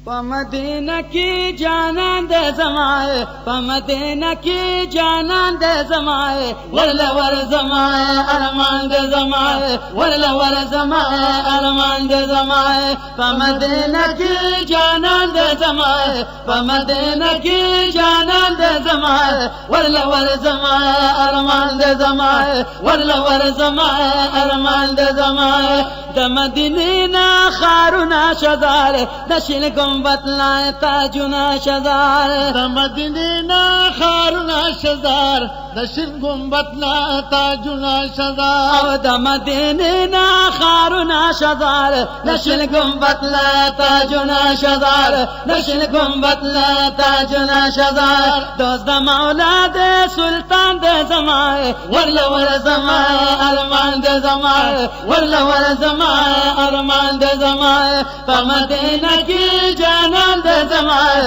Medina की जानान दे जमाए Medina की जानान दे जमाए वरला वर जमाए अरमान दे जमाए वरला वर जमाए अरमान दे जमाए मदीना की जानान दे जमाए मदीना की जानान दे जमाए वरला वर जमाए अरमान दे जमाए वरला वर जमाए अरमान दे जमाए द मदीना खारुना शजार दशिल गुंबत लाए ताजुना शजार द मदीना खारुना शजार दशिल गुंबत लाए ताजुना शजार द मदीना खारुना शजार दशिल गुंबत लाए ताजुना शजार दशिल गुंबत लाए ताजुना शजार दोस्त मौला दे सुल्तान दे जमाए वरला वर जमाए अरमान दे जमाए वरला वर जमाए अरमान दे जमाए मदीना की जानान दे जमाए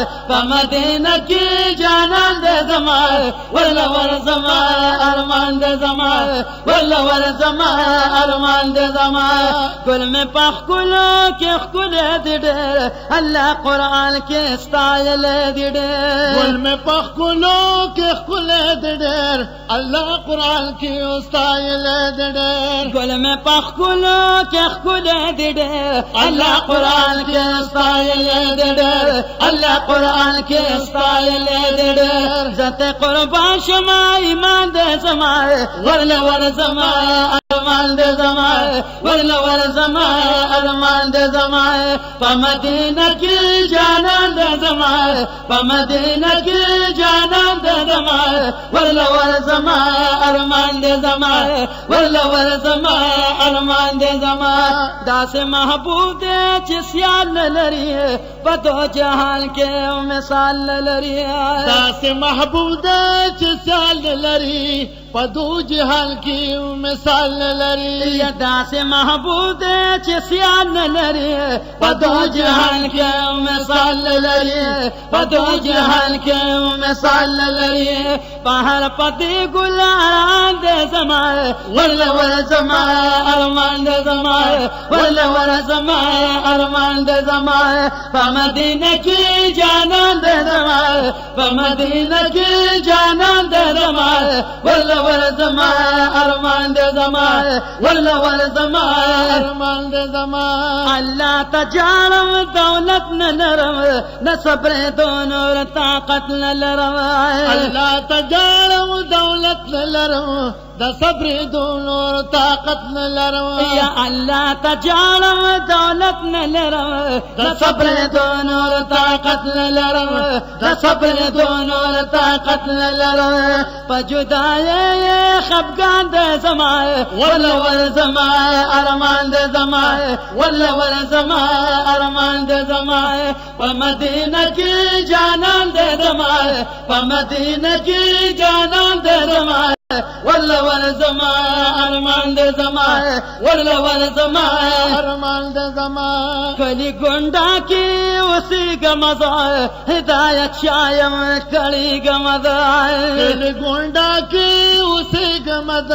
मदीना की जानान दे जमाए वरला वर जमाए अरमान दे जमाए वरला वर जमाए अरमान दे जमाए कुल में पखकुलो के खुले दिडे अल्लाह कुरान के स्टाइल दिडे कुल में पखकुलो के खुले दिडे अल्लाह कुरान की स्टाइल दिडे कुल में पखकुलो के खुले दिडे अल्लाह कुरान के स्टाइल दिडे अल्लाह कुरान के स्टाइल दिडे जते कुर्बान शमा ईमान दे जमाए वरला वर जमाए अरमान दे जमाए वरला वर जमाए अरमान दे जमाए मदीना की जानान दे जमाए मदीना की जानान दे जमाए वरला वर जमाए अरमान दे जमाए वरला वर जमाए अरमान दे जमाए दास महबूब दे चिस्याल लरिए पतो जहान के मिसाल लरिए दास महबूब दे चिस्याल लरी पदू जहान की मिसाल लरी दास महबूब दे चिस्याल लरिए पतो जहान के मिसाल लरिए पतो जहान के मिसाल लरिए पहाड़ पति गुलारान दे जमाए वरला वर जमाए अरमान दे जमाए वरला वर जमाए अरमान दे जमाए मदीना की जानान दे जमाए मदीना की जानान दे जमाए वरला वर जमाए अरमान दे जमाए वरला वर जमाए अरमान दे जमाए अल्लाह तजारम दौलत न नरम न सब्र दोनों ताकत न लरम अल्लाह तजारम दौलत न लरम द सब्र दोनों ताकत न लरम या अल्लाह तजारम दौलत न लरम द सब्र दोनों ताकत न लरम द सब्र दोनों ताकत न लरम पजुदाए खफगान दे जमाए वरला वर जमाए अरमान दे जमाए वरला वर जमाए अरमान दे जमाए मदीना की जानान दे जमाए मदीना की जानान दे जमाए वरला वर जमाए अरमान दे जमाए वरला वर जमाए अरमान दे जमाए कली गुंडा की उसी गमज़ाए हिदायत शायम कली गमज़ाए कली गुंडा की उसी गमद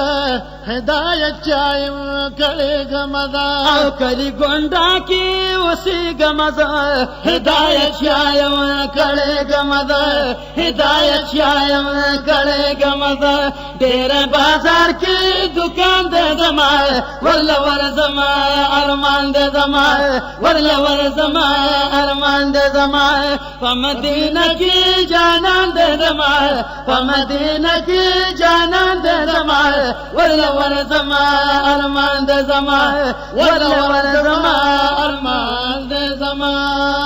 हिदायत शायम कली गमज़ाए कली गुंडा की उसी गमज़ाए हिदायत शायम कली गमज़ाए हिदायत शायम कली गमज़ाए तेरे बाजार की दुकान दे जमाए वरला वर जमाए अरमान दे जमाए वरला वर जमाए अरमान दे जमाए मदीना की जानान दे जमाए मदीना की जानान दे जमाए वरला वर जमाए अरमान दे जमाए वरला वर जमाए अरमान दे जमाए।